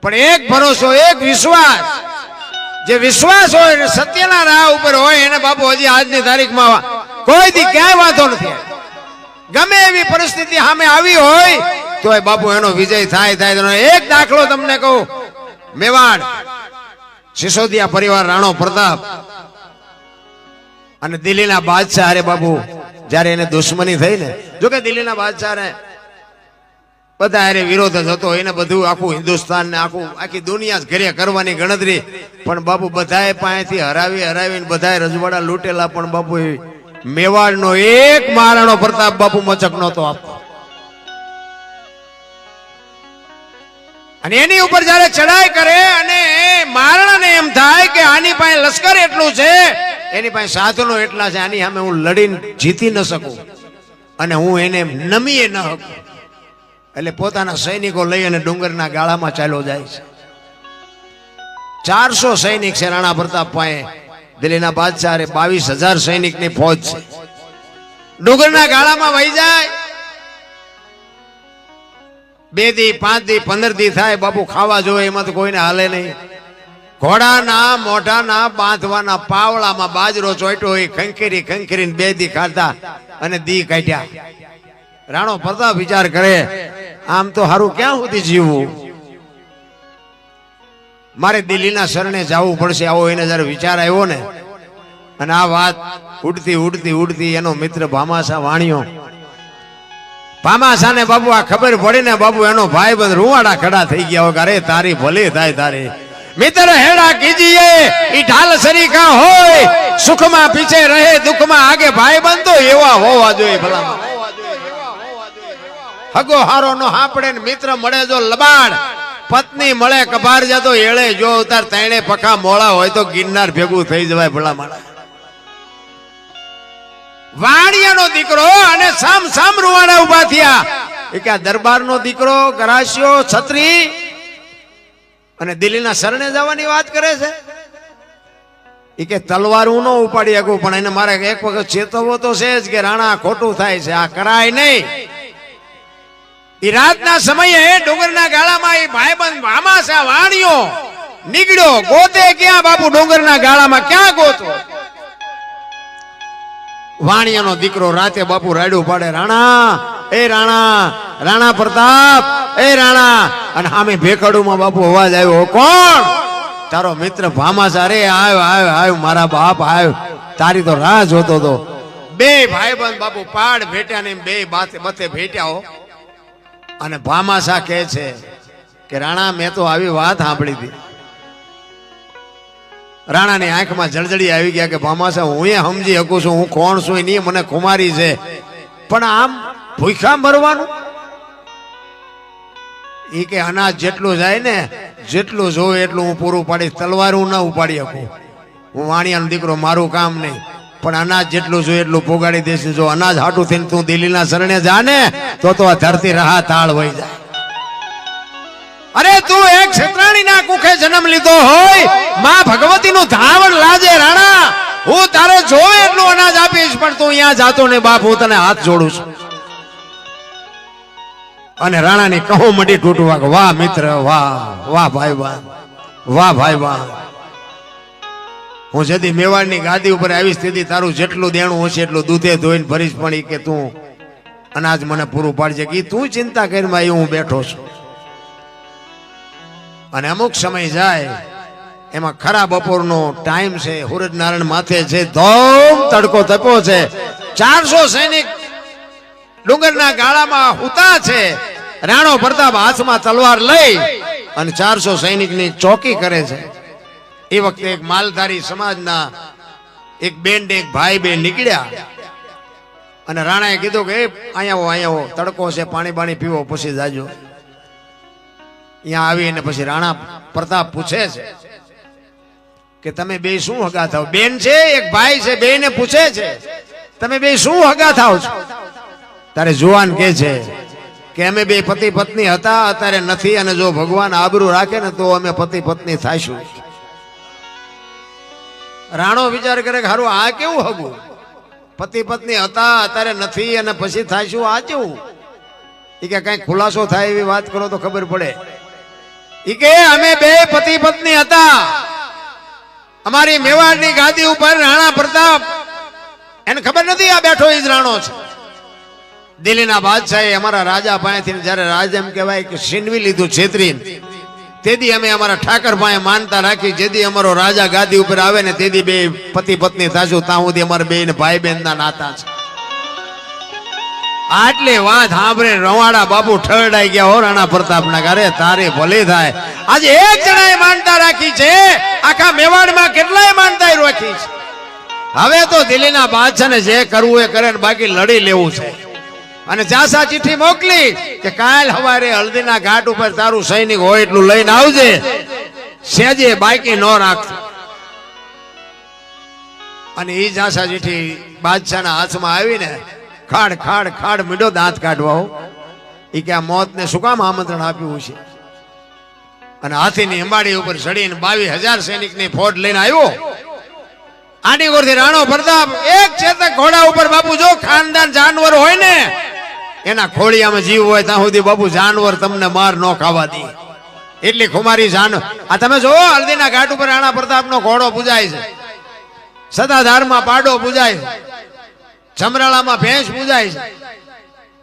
પણ એક ભરોસો, એક વિશ્વાસ, જે વિશ્વાસ હોય સત્યના રાહ ઉપર હોય એને બાપુ હજી આજની તારીખમાં કોઈ દી ક્યાંય વાંધો નથી. ગમે એવી પરિસ્થિતિ સામે આવી હોય તો બાપુ એનો વિજય થાય. એક દાખલો તમને કહું, મેવાડ સિસોદિયા પરિવાર, રાણો પ્રતાપ અને દિલ્હીના બાદશાહ અરે બાપુ જયારે એને દુશ્મની થઈ ને, જોકે દિલ્હીના બાદશાહ ને બધા અરે વિરોધ જ હતો, એને બધું આખું હિન્દુસ્તાન ને આખી દુનિયા જ ઘરે કરવાની ગણતરી, પણ બાપુ બધાએ પાસેથી હરાવીને બધાએ રજવાડા લૂંટેલા, પણ બાપુ મેવાડ નો એક મહારાણો પ્રતાપ બાપુ મચક નહોતો આપતો. અને એની ઉપર જયારે ચડાઈ કરે અને મહારાણાને એમ થાય કે આની પાસે લશ્કર એટલું છે, એની પાસે સાધનો એટલા છે, આની સામે હું લડીને જીતી ન શકું અને હું એને નમીએ ન શકું, એટલે પોતાના સૈનિકો લઈ અને ડુંગરના ગાળામાં ચાલ્યો જાય છે. 400 સૈનિક છે રાણા પ્રતાપ પાસે. દિલ્હીના બાદશાહ 22,000 સૈનિકની ફોજ છે. ડુંગરના ગાળામાં વહી જાય. 2 દી 5 દી 15 દી થાય, બાપુ ખાવા જોવે એમાં તો કોઈને હાલે નહીં. ઘોડાના મોઢાના બાંધવાના પાવળામાં બાજરો ચોટ્યો હોય, ખંખેરીને 2 દી ખાધા અને દી કાઢ્યા. રાણો પ્રતાપ વિચાર કરે, આમ તો હારું ક્યાં સુધી જીવવું, મારે દિલ્હીના શરણે જવું પડશે, આવો એને જયારે વિચાર આવ્યો ને, અને આ વાત ઉડતી એનો મિત્ર ભામાશા વાણિયો, ભામાશા ને બાબુ આ ખબર પડી ને બાબુ એનો ભાઈ બંધ રૂવાડા ખડા થઈ ગયા હોય, અરે તારી ભલે થાય તારી મિત્ર હેડા કીજીએ ઈ ઢાલ સરીખા હોય, સુખમાં પીછે રહે દુઃખમાં આગે ભાઈ બંધ તો એવા હોવા જોઈએ. ભલા હગો હારો નો હાપડે ને મિત્ર મળે જો લબાડ, પત્ની મળે કબાર જતો એળે જો ઉતાર, તૈણે પખા મોળા હોય તો ગિરનાર ભેગું થઈ જવાય. ભલા માણા વાણિયાનો દીકરો અને સામ રૂવાડા ઉભા થયા. એ કે દરબારનો દીકરો ગરાસ્યો છત્રી અને દિલ્હીના શરણે જવાની વાત કરે છે. એ કે તલવાર હું ન ઉપાડી શકું, પણ એને મારે એક વખત ચેતવવો તો છે જ કે રાણા ખોટું થાય છે, આ કરાય નહીં. એ રાતના સમયે ડુંગરના ગાળામાં એ ભાઈબંધ ભામાશા વાણિયો નીકળ્યો. ગોતે ક્યાં બાપુ? ડુંગરના ગાળામાં ક્યાં ગોતો? વાણિયાનો દીકરો રાતે બાપુ રાડ્યું પાડે, રાણા એ રાણા પ્રતાપ એ રાણા. અને સામે ભેખડુમાં બાપુ અવાજ આવ્યો, કોણ? તારો મિત્ર ભામાશા. અરે આવ્યો મારા બાપ આવ્યો, તારી તો રાહ જોતો હતો. 2 ભાઈબંધ બાપુ પાડ ભેટ્યા ને 2 બતે ભેટ્યા. અને ભામાશા કહે છે કે રાણા મેં તો આવી વાત સાંભળી હતી. રાણાની આંખમાં જળજળી આવી ગયા કે ભામાશા હું સમજી શકું છું હું કોણ છું, નહીં મને ખુમારી છે, પણ આમ ભૂખા મરવાનું? એ કે અનાજ જેટલું જાય ને, જેટલું જોવે એટલું હું પૂરું પાડીશ, તલવાર હું ના ઉપાડી શકું. હું વાણિયાનો દીકરો, મારું કામ નહીં, પણ અનાજ જેટલું જોઈએ એટલું પોગાડી દેશે. જો અનાજ હાટું થઈને તું દિલ્હીના શરણે જા ને તો આ ધરતી રાહ તાળ વહી જાય. અરે તું એક ક્ષેત્રાણીના કુખે જન્મ લીધો હોય, માં ભગવતીનું ધાવણ લાજે રાણા, હું તારે જોવે એટલું અનાજ આપીશ, પણ તું અહીંયા જાતો ને બાપ, હું તને હાથ જોડું છું. અને રાણાની કહો મડી તૂટવા, વાહ મિત્ર વાહ ભાઈ વાહ. હું જદી મેવાડની ગાદી ઉપર આવી સ્થિતિ, તારું જેટલું દેણું હશે એટલું દૂધે ધોઈને ભરીશ, પણ કે તું અનાજ મને પૂરું પાડજે, કે તું ચિંતા કરીમાં હું બેઠો છું. અને અમુક સમય જાય એમાં ખરા બપોરનો ટાઈમ છે, સૂરજ નારાયણ માથે છે, ધોમ તડકો તપ્યો છે, 400 સૈનિક ડુંગરના ગાળામાં હુતા છે. રાણો પ્રતાપ હાથમાં તલવાર લઈ અને 400 સૈનિકની ચોકી કરે છે. એ વખતે એક માલધારી સમાજના એક બેન ને એક ભાઈ બે નીકળ્યા અને રાણાએ કીધું કે અહીંયા આવો, તડકો છે, પાણી પીવો પછી જાજો. અહીંયા આવીને પછી રાણા પ્રતાપ પૂછે છે કે તમે બે શું હગા થાવ? બેન છે એક ભાઈ છે, બે ને પૂછે છે તમે બે શું હગા થાવ છો? તારે જુવાન કે છે કે અમે બે પતિ પત્ની હતા, અત્યારે નથી, અને જો ભગવાન આબરૂ રાખે ને તો અમે પતિ પત્ની થાશું. રાણો વિચાર કરે કે હારું આ કેવું હગું? પતિ પત્ની હતા, અત્યારે નથી, અને પછી થાશું, આ કેવું? એ કે કઈ ખુલાસો થાય એવી વાત કરો તો ખબર પડે. ઈ કે અમે બે પતિ પત્ની હતા. અમારી મેવાડની ગાદી ઉપર રાણા પ્રતાપ, એને ખબર નથી આ બેઠો ઈ જ રાણો છે. દિલ્હીના બાદશાહે અમારા રાજા પાસેથી જયારે રાજ એમ કહેવાય કે છીનવી લીધું છેતરીને, તેથી અમે અમારા ઠાકર પાસે માનતા રાખી, જેથી અમારો રાજા ગાદી ઉપર આવે ને તેથી બે પતિ પત્ની થાશું, ત્યાં સુધી અમારા બે ને ભાઈ બહેન ના નાતા છે. આટલી વાત સાંભળે રવાડા બાપુ ઠરડાઈ ગયા. હો રાણા પ્રતાપ ના ઘરે તારે ભલે થાય. આજે એક જણાએ માનતા રાખી છે, આખા મેવાડમાં કેટલાય માનતા રાખી છે. હવે તો દિલ્હીના બાદશાહને જે કરવું એ કરે, બાકી લડી લેવું છે. અને જાસા ચિઠ્ઠી મોકલી કે કાલ સવારે હલ્દીના ઘાટ ઉપર તારું સૈનિક હોય એટલું લઈને આવજે, સેજે બાકી ન રાખજો. અને એ જાસા ચિઠ્ઠી બાદશાહના હાથમાં આવીને ખાડ ખાડ ખાડ મીડો દાંત કાઢવા હો. એ કે આ મોતને શું કામ આમંત્રણ આપ્યું છે. અને હાથીની અંબાડી ઉપર ચડીને 22,000 સૈનિકની ફોજ લઈને આવ્યો. આની ઓરથી રાણો પ્રતાપ એક ચેતક ઘોડા ઉપર, બાપુ જો ખાનદાન જાનવર હોય ને એના ખોળિયામાં જીવ હોય ત્યાં સુધી બાપુ જાનવર તમને માર ન ખાવા દે, એટલી ખુમારી જાન. આ તમે જો હલ્દીના ઘાટ ઉપર રાણા પ્રતાપનો ઘોડો પૂજાય છે, સદાધારમાં પાડો પૂજાય છે, જમરાળામાં ભેંસ પૂજાય છે,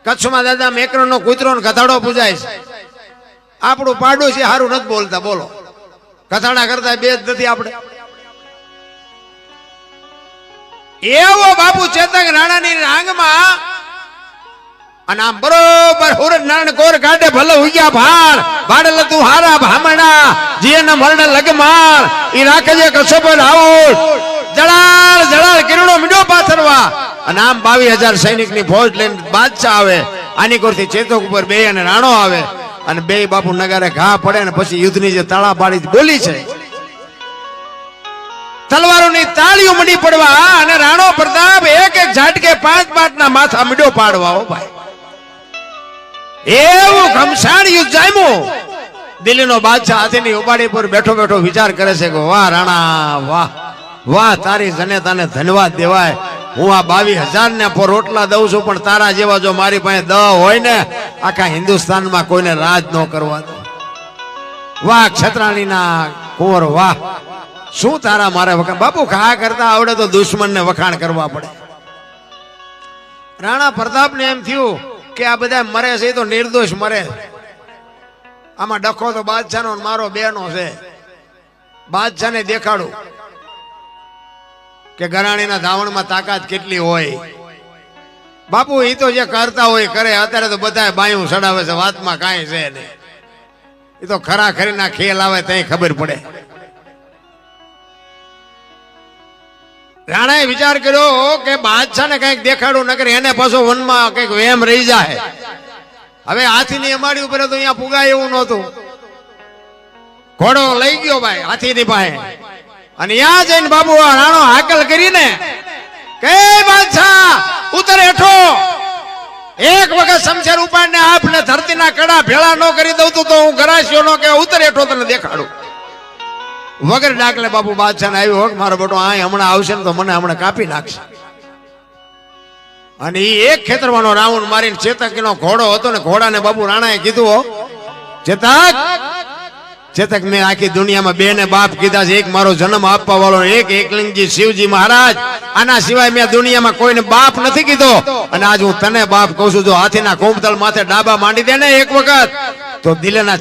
કચ્છમાં દાદા મેકરણનો કૂતરો ને ગધાડો પૂજાય છે. આપણું પાડું છે સારું નથી બોલતા, બોલો ગધાડા કરતા બે જ નથી આપણે. એવો બાપુ ચેતક રાણાની રાંગમાં, અને આમ બરોબર હુરજ નારાયણ કોર કાઢે ભલે ઉગ્યા ભાણ ભાડલ તું હારા ભામણા જીએના મરણે લગમાણ ઈ રાખજે કસો પર આવું જળાળ જળાળ કિરણો મીડો પાથરવા. અને આમ 22,000 સૈનિકની ફોજ લઈને બાદશાહ આવે. આની કોરથી ચેતક ઉપર બે અને રાણો આવે, અને બે બાપુ નગારે ઘા પડે ને પછી યુદ્ધની જે તાળા પાડી બોલી છે, તલવારોની તાળીઓ મંડી પડવા, અને રાણો પ્રતાપ એક એક ઝાટકે 5 ના માથા મીડો પાડવા. હો ભાઈ, એવું ઘમસાણ યુદ્ધ જામ્યું. દિલ્હીનો બાદશાહ હાથીની ઉપાડી પર બેઠો બેઠો વિચાર કરે છે કે વાહ રાણા વાહ વાહ, તારી જનેતાને ધન્યવાદ દેવાય. હું આ 22,000 ને રોટલા દઉં છું, પણ તારા જેવા જો મારી પાસે 10 હોય ને આખા હિન્દુસ્તાનમાં કોઈને રાજ ન કરવા દો. વાહ ક્ષત્રાણીના કુંવર વાહ, શું તારા મારે વખાણ. બાપુ ખા કરતા આવડે તો દુશ્મનને વખાણ કરવા પડે. રાણા પ્રતાપને એમ થયું કે આ બધા મરે છે તો નિર્દોષ મરે, આમાં ડખો તો બાદશાહનો મારો બેનો છે. બાદશાહને દેખાડું કે ગરાણીના ધાવણમાં તાકાત કેટલી હોય. બાપુ એ તો જે કરતા હોય કરે. અત્યારે તો બધા બાયું ચડાવે છે, વાતમાં કાંઈ છે નહીં. એ તો ખરા ખરીના ખેલ આવે ત્યાં ખબર પડે. રાણાએ વિચાર કર્યો કે બાદશાહને કઈક દેખાડું, નકર એને પાછો વનમાં કઈક વેમ રહી જાય. હવે હાથીની અમારી ઉપર તો અહીંયા પુગાય એવું નહોતું. ઘોડો લઈ ગયો ભાઈ હાથીની પાસે, અને ત્યાં જઈને બાબુ રાણો હાકલ કરીને કે બાદશાહ ઉતર હેઠો. એક વખત શમશેર ઉપાડને આપને ધરતીના કડા ભેળા ન કરી દઉં તો હું ગરાસ્યો નો કે ઉતર હેઠો તને દેખાડું. વગર ડાકલે બાપુ બાદશાહ ને આવ્યો, મારો બેટો આ હમણાં આવશે ને તો મને હમણાં કાપી નાખશે. અને એ એક ખેતરવાનો રાઉન્ડ મારીને ચેતકનો ઘોડો હતો ને, ઘોડાને બાપુ રાણાએ કીધું, ચેતક ચેતક મેં આખી દુનિયામાં બે ને બાપ કીધા છે, એક મારો જન્મ આપવા વાળો, એક એકલિંગજી શિવજી મહારાજ. આના સિવાય મેં દુનિયામાં કોઈને બાપ નથી કીધો, અને આજ હું તને બાપ કહું છું. જો હાથીના કુંભતલ માથે ડાબા માંડી દે ને એક વખત, તો દિલ્હીના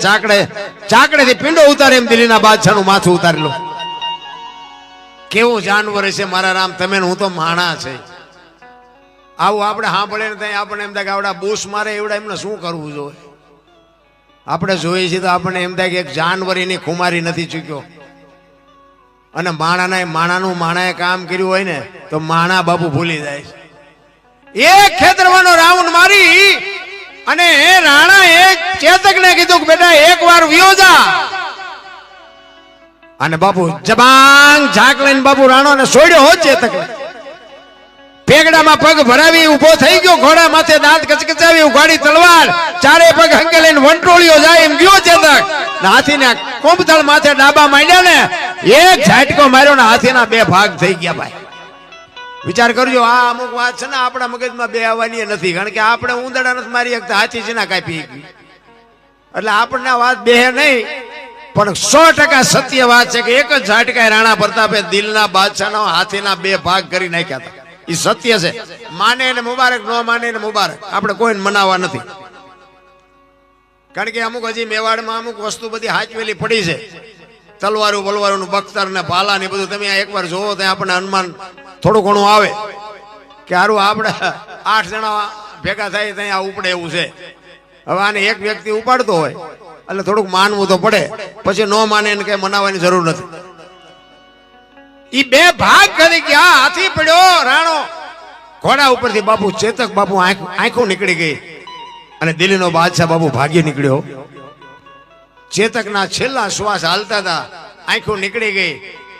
ચાકડેથી પિંડો ઉતારે એમ દિલ્હીના બાદશાહનું માથું ઉતારેલું. કેવું જાનવર છે મારા રામ તમે, હું તો માણા છે. આવું આપણે સાંભળે ને ત્યાં આપણે એમ થાય કે આવડા બૂસ મારે એવડા એમને શું કરવું જોઈએ. આપણે જોઈએ છીએ તો આપણને એમ થાય કે એક જાનવર એની ખુમારી નથી ચૂક્યો. અને માણાનું માણાએ કામ કર્યું હોય ને તો માણા બાપુ ભૂલી જાય છે. એક ખેતરવાનો રાઉન્ડ મારી અને રાણા એક ચેતકને કીધું કે બેટા એક વાર વિયો જા. અને બાપુ જબાંગ ઝાક લઈને બાપુ રાણો ને છોડ્યો હો ચેતકને. પેગડામાં પગ ભરાવી ઉભો થઈ ગયો, ઘોડા માથે દાંત કચકચાવી ઉઘાડી તલવાર, ચારે પગ હંકેલીને વંટોળિયો જાય એમ ગયો ચેતક. હાથીને કુંભતળ માથે ડાબા માંડ્યા ને એક ઝાટકો માર્યો ને હાથીના 2 ભાગ થઈ ગયા. ભાઈ વિચાર કરજો, આ અમુક વાત છે ને આપણા મગજમાં બે આવવાની નથી, કારણ કે આપણે ઉંદરડા નથી મારી શકતા, હાથી છે ના કાપી. એટલે આપણને વાત બે નહીં, પણ 100% સત્ય વાત છે કે એક જ ઝાટકાએ રાણા પ્રતાપે દિલના બાદશાહનો હાથીના 2 ભાગ કરી નાખ્યા હતા. એ સત્ય છે. માને એને મુબારક, ન માને એને મુબારક. આપણે કોઈને મનાવવા નથી. કારણ કે અમુક હજી મેવાડમાં અમુક વસ્તુ બધી હાચવેલી પડી છે. તલવારું બલવારું બખ્તર ને ભાલા ને બધું તમે એકવાર જોવો તો આપણને અનુમાન થોડું ઘણું આવે કે હારું આપણે 8 જણા ભેગા થાય ત્યાં ઉપડે એવું છે. હવે આને એક વ્યક્તિ ઉપાડતો હોય એટલે થોડુંક માનવું તો પડે. પછી ન માને એને કઈ મનાવવાની જરૂર નથી. ઈ 2 ભાગ કરી ગયા. હાથી પડ્યો રાણો ઘોડા ઉપરથી બાપુ ચેતક બાપુ આંખો નીકળી ગઈ અને દિલ્હીનો બાદશાહ બાપુ ભાગી નીકળ્યો. ચેતકના છેલ્લા શ્વાસ હાલતા હતા, આંખો નીકળી ગઈ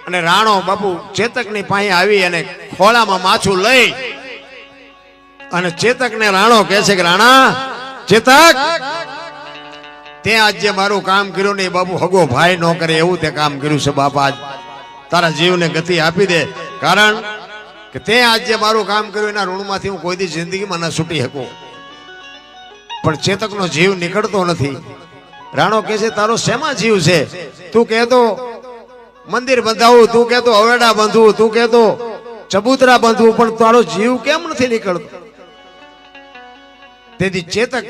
અને રાણો બાપુ ચેતકની પાસે આવી અને ખોળામાં માછું લઈ અને ચેતકને રાણો કહે છે કે રાણા ચેતક, તે આજ જે મારું કામ કર્યું ને બાપુ હગો ભાઈ ન કરે એવું તે કામ કર્યું છે. બાપા આજ તારા જીવને ગતિ આપી દે. કારણ કે તે આજ જે મારું કામ કર્યું એના ઋણમાંથી હું કોઈ દી જિંદગીમાં ન છૂટી શકું. પણ ચેતકનો જીવ નીકળતો નથી. રાણો કહે છે તારો શેમાં જીવ છે? તું કહેતો મંદિર બંધાવું, તું કહેતો હવેડા બાંધવું, તું કહેતો ચબૂતરા બાંધવું, પણ તારો જીવ કેમ નથી નીકળતો? તેથી ચેતક,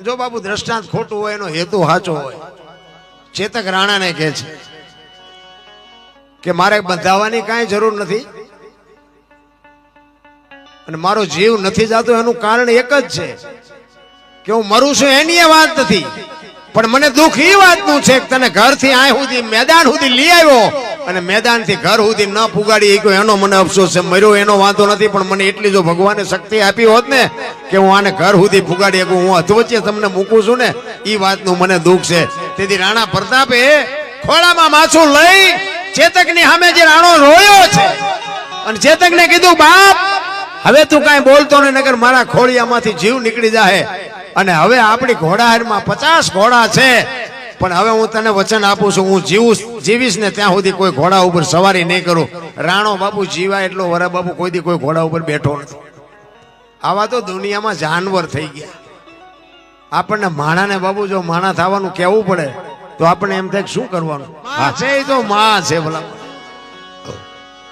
જો બાપુ દ્રષ્ટાંત ખોટું હોય એનો હેતુ સાચો હોય. ચેતક રાણાને કહે છે કે મારે બંધાવવાની કાંઈ જરૂર નથી અને મારો જીવ નથી જતો એનું કારણ એક જ છે કે હું મરું છું એની વાત નથી, પણ મને દુઃખ એ વાતનું છે કે તને ઘરથી આ સુધી મેદાન સુધી લઈ આવ્યો અને મેદાનથી ઘર સુધી ન પુગાડી ગયો એનો મને અફસોસ છે. મર્યો એનો વાંધો નથી, પણ મને એટલી જો ભગવાને શક્તિ આપી હોત ને કે હું આને ઘર સુધી પુગાડી શકું, હું અધવચ્ચે તમને મૂકું છું ને એ વાતનું મને દુઃખ છે. તેથી રાણા પ્રતાપે ખોળામાં માછું લઈ ચેતકની સામે જે રાણો રોયો છે અને ચેતકને કીધું બાપ હવે તું કાંઈ બોલતો નહીં, નગર મારા ખોળિયામાંથી જીવ નીકળી જાય. અને હવે આપણી ઘોડાહારમાં 50 ઘોડા છે, પણ હવે હું તને વચન આપું છું હું જીવીશ ને ત્યાં સુધી કોઈ ઘોડા ઉપર સવારી નહીં કરું. રાણો બાપુ જીવા એટલો વરા બાપુ કોઈ દી કોઈ ઘોડા ઉપર બેઠો નથી. આવા તો દુનિયામાં જાનવર થઈ ગયા. આપણને માણાને બાપુ જો માણા થવાનું કહેવું પડે તો આપણને એમ થાય શું કરવાનું? હા છે તો માં છે. ભલા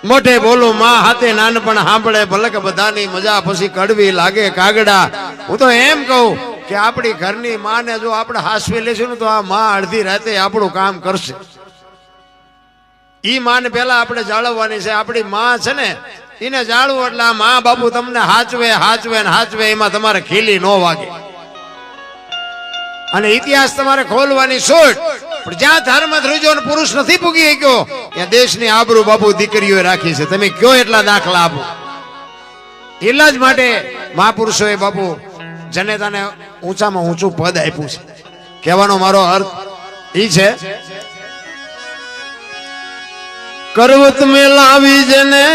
મોઢે બોલું માં હાથે નાનપણ સાંભળે, ભલે કે બધાની મજા પછી કડવી લાગે કાગડા. હું તો એમ કહું કે આપણી ઘરની માને જો આપણે હાસવી લેશું ને તો આ માં અડધી રાતે આપણું કામ કરશે. ઈ માને પેલા આપણે જાળવવાની છે. આપણી માં છે ને એને જાળવું એટલે આ માં બાપુ તમને હાચવે હાચવે ને હાચવે, એમાં તમારે ખીલી ન વાગે. અને ઇતિહાસ તમારે ખોલવાની છૂટ. પણ જ્યાં ધર્મ ધ્રુજો પુરુષ નથી પૂગી ગયો ત્યાં દેશની આબરૂ બાપુ દીકરીઓએ રાખી છે. તમે કયો એટલા દાખલા આપો. એટલા જ માટે મહાપુરુષોએ બાપુ જનેતાને ઊંચામાં ઊંચું પદ આપ્યું છે. કહેવાનો મારો અર્થ એ છે કરવત મેં લાવી જને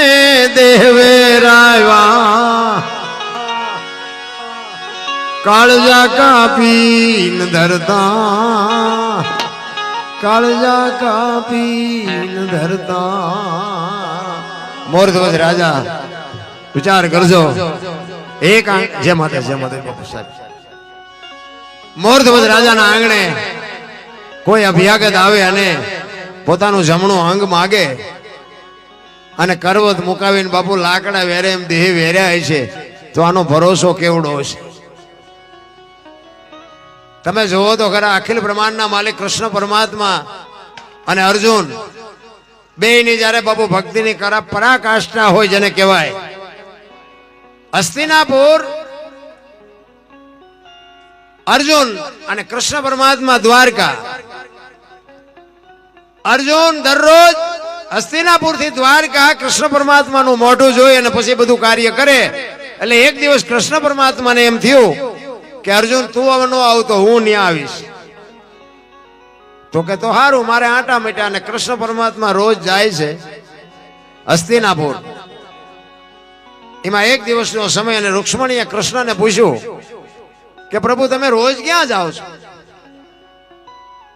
દેહવે રાયવા, કાળજા કાપીન ધરતા, કાળજા કાપીન ધરતા. મોરધ્વજ રાજા વિચાર કરજો. એક જે માતે બાપુ સાહેબ મોરધ્વજ રાજાના આંગણે કોઈ અભ્યાગત આવે અને પોતાનું જમણું અંગ માગે અને કરવત મુકાવીને બાપુ લાકડા વેરે એમ દેહ વેર્યા છે, તો આનો ભરોસો કેવડો હશે? તમે જોવો તો ખરા અખિલ બ્રહ્માંડના માલિક કૃષ્ણ પરમાત્મા અને અર્જુન બેયની જ્યારે બાપુ ભક્તિની પરાકાષ્ઠા હોય જેને કહેવાય. હસ્તિનાપુર અર્જુન અને કૃષ્ણ પરમાત્મા દ્વારકા. અર્જુન દરરોજ હસ્તિનાપુર થી દ્વારકા કૃષ્ણ પરમાત્માનું મોઢું જોઈ અને પછી બધું કાર્ય કરે. એટલે એક દિવસ કૃષ્ણ પરમાત્માને એમ થયું કે અર્જુન તું હવે ન આવતો હું ત્યાં આવીશ. તો કે તો સારું, મારે આટા મીટા. અને કૃષ્ણ પરમાત્મા રોજ જાય છે હસ્તિનાપુર. એમાં એક દિવસનો સમય અને રૂક્ષ્મણીએ કૃષ્ણને પૂછ્યું કે પ્રભુ તમે રોજ ક્યાં જાઓ છો?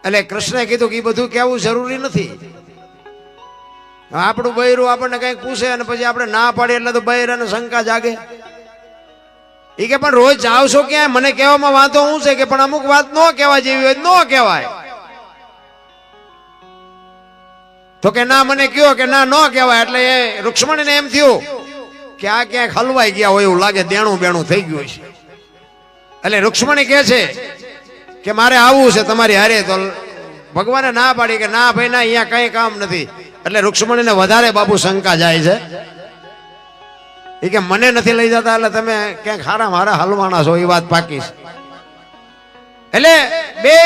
એટલે કૃષ્ણે કીધું કે એ બધું કહેવું જરૂરી નથી. આપણું બૈરું આપણને કઈક પૂછે અને પછી આપણે ના પાડીએ એટલે તો બૈરાને શંકા જાગે. એ કે પણ રોજ જાવ છો ક્યાં? મને કહેવામાં વાંધો શું છે કે પણ અમુક વાત ન કહેવા જેવી હોય ન કહેવાય. તો કે ના મને કયો કે ના ન કહેવાય. એટલે એ રૂક્ષ્મણીને એમ થયું કે આ ક્યાંક હલવાઈ ગયા હોય એવું લાગે, દેણું બેણું થઈ ગયું છે. એટલે રૂક્ષ્મણી કહે છે કે મારે આવવું છે તમારી હારે. તો ભગવાને ના પાડી કે ના ભાઈ ના, અહીંયા કઈ કામ નથી. એટલે રૂક્ષ્મણીને વધારે બાપુ શંકા જાય છે. એ કે મને નથી લઈ જતા એટલે તમે ક્યાંક હારા મારા હલવાના છો, એ વાત પાકી છે. એટલે બે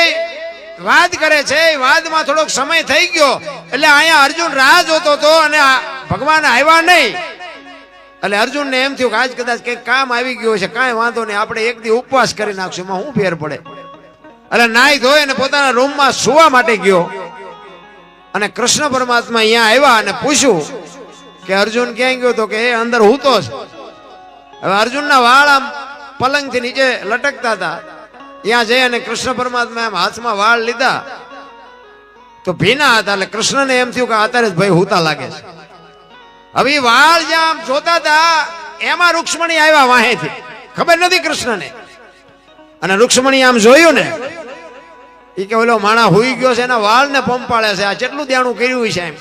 વાત કરે છે. એ વાતમાં થોડોક સમય થઈ ગયો. એટલે અહીંયા અર્જુન રાહ જોતો હતો અને ભગવાન આવ્યા નહીં. એટલે અર્જુનને એમ થયું કે આજ કદાચ કંઈક કામ આવી ગયું છે, કાંઈ વાંધો નહીં, આપણે એક દી ઉપવાસ કરી નાખશું, એમાં શું ફેર પડે. એટલે નાઈ ધોઈ અને પોતાના રૂમમાં સુવા માટે ગયો. અને કૃષ્ણ પરમાત્મા અહીંયા આવ્યા અને પૂછ્યું કે અર્જુન ક્યાં ગયો? તો કે એ અંદર હૂતો છે. હવે અર્જુનના વાળ આમ પલંગથી નીચે લટકતા હતા. ત્યાં જઈ અને કૃષ્ણ પરમાત્મા એમ હાથમાં વાળ લીધા તો ભીના હતા. એટલે કૃષ્ણને એમ થયું કે અત્યારે જ ભાઈ હૂતા લાગે છે. હવે વાળ જ્યાં આમ જોતા હતા એમાં રૂક્ષ્મણી આવ્યા વાહેથી. ખબર નથી કૃષ્ણને. અને રૂક્ષ્મણી આમ જોયું ને, એ કે ઓલો માણા હુઈ ગયો છે, એના વાળ ને પંપાળે છે, આ કેટલું દેણું કર્યું છે એમ.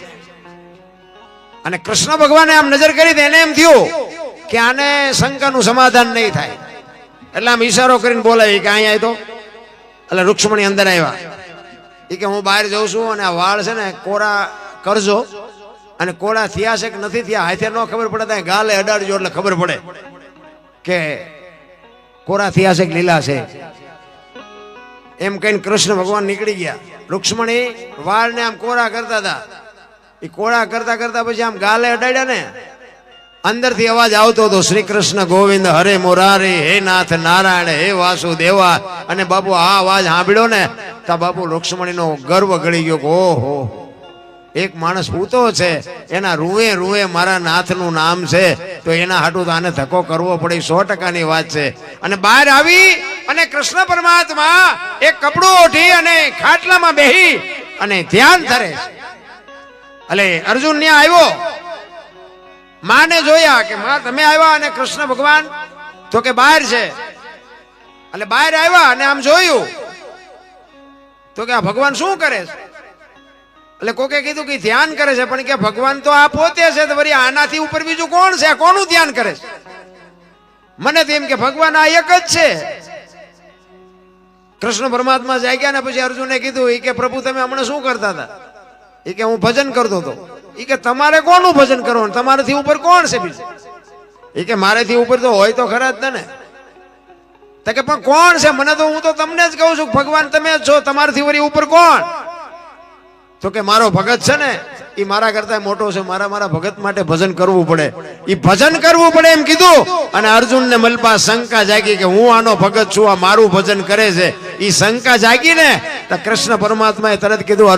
અને કૃષ્ણ ભગવાને આમ નજર કરી એને એમ થયું કે આને શંકાનું સમાધાન નહીં થાય. એટલે આમ ઈશારો કરીને બોલાય કે અહીંયા તો. એટલે રૂક્ષ્મણી અંદર આવ્યા. એ કે હું બહાર જઉં છું અને આ વાળ છે ને કોરા કરજો. અને કોરા થયા છે કે નથી થયા હાથે ન ખબર પડે, ત્યાં ગાલે અડાડજો એટલે ખબર પડે કે કોરા થયા છે કે લીલા છે. એમ કહીને કૃષ્ણ ભગવાન નીકળી ગયા. રૂક્ષ્મણી વાળને આમ કોરા કરતા હતા. એ કોરા કરતા કરતા પછી આમ ગાલે અડાડ્યા ને, અંદરથી અવાજ આવતો હતો, શ્રી કૃષ્ણ ગોવિંદ હરે મોરારી, હે નાથ નારાયણ, હે વાસુદેવા. અને બાપુ આ અવાજ સાંભળ્યો ને તો બાપુ રૂક્ષ્મણીનો ગર્વ ગળી ગયો કે ઓહો, એક માણસ હૂતો છે, એના રૂએ રૂએ મારા નાથનું નામ છે, તો એના હાટું તો આને ધક્કો કરવો પડે. 100%ની વાત છે. અને બહાર આવી અને કૃષ્ણ પરમાત્મા એક કપડું ઓઢી અને ખાટલામાં બેહી અને ધ્યાન ધરે. એટલે અર્જુન ત્યાં આવ્યો, માને જોયા કે માં તમે આવ્યા. અને કૃષ્ણ ભગવાન તો કે બહાર છે. એટલે બહાર આવ્યા અને આમ જોયું તો કે આ ભગવાન શું કરે છે? એટલે કોકે કીધું કે ધ્યાન કરે છે. પણ કે ભગવાન તો આ પોતે છે, તો વળી આનાથી ઉપર બીજું કોણ છે? કોનું ધ્યાન કરે છે? મને તો એમ કે ભગવાન આ એક જ છે. કૃષ્ણ પરમાત્મા જાગ્યા ને પછી અર્જુને કીધું એ કે પ્રભુ તમે હમણાં શું કરતા હતા? એ કે હું ભજન કરતો હતો. એ કે તમારે કોનું ભજન કરવાનું? તમારાથી ઉપર કોણ છે બીજું? એ કે મારેથી ઉપર તો હોય તો ખરા જ ને. તો કે પણ કોણ છે? મને તો હું તો તમને જ કહું છું ભગવાન તમે જ છો, તમારાથી વળી ઉપર કોણ? તો કે મારો ભગત છે ને એ મારા કરતા મોટો છે, મારા ભગત માટે ભજન કરવું પડે, એ ભજન કરવું પડે એમ કીધું. અને અર્જુનને મલપા શંકા જાગી કે હું આનો ભગત છું, આ મારું ભજન કરે છે. એ શંકા જાગી ને તો કૃષ્ણ પરમાત્માએ તરત કીધું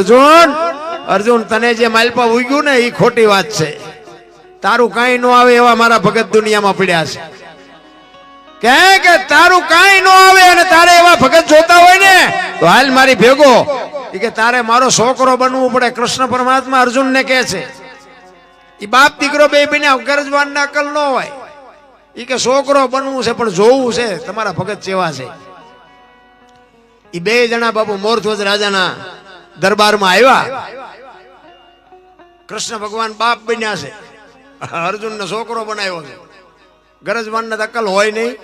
અર્જુન તને જે માલપા ઉગ્યું ને એ ખોટી વાત છે. તારું કાંઈ ન આવે એવા મારા ભગત દુનિયામાં પડ્યા છે. કે તારું કાંઈ ન આવે અને તારે એવા ભગત જોતા હોય ને તો હાલ મારી ભેગો. કે તારે મારો છોકરો બનવું પડે. કૃષ્ણ પરમાત્મા અર્જુનને કહે છે. એ બાપ દીકરો બે બન્યા, ગરજવાન અકલ ન હોય. એ કે છોકરો બનવું છે પણ જોવું છે તમારા ભગત જેવા છે. એ બે જણા બાપુ મોરધ્વજ રાજાના દરબારમાં આવ્યા. કૃષ્ણ ભગવાન બાપ બન્યા છે, અર્જુનને છોકરો બનાવ્યો છે. ગરજવાનને અકલ હોય નહીં,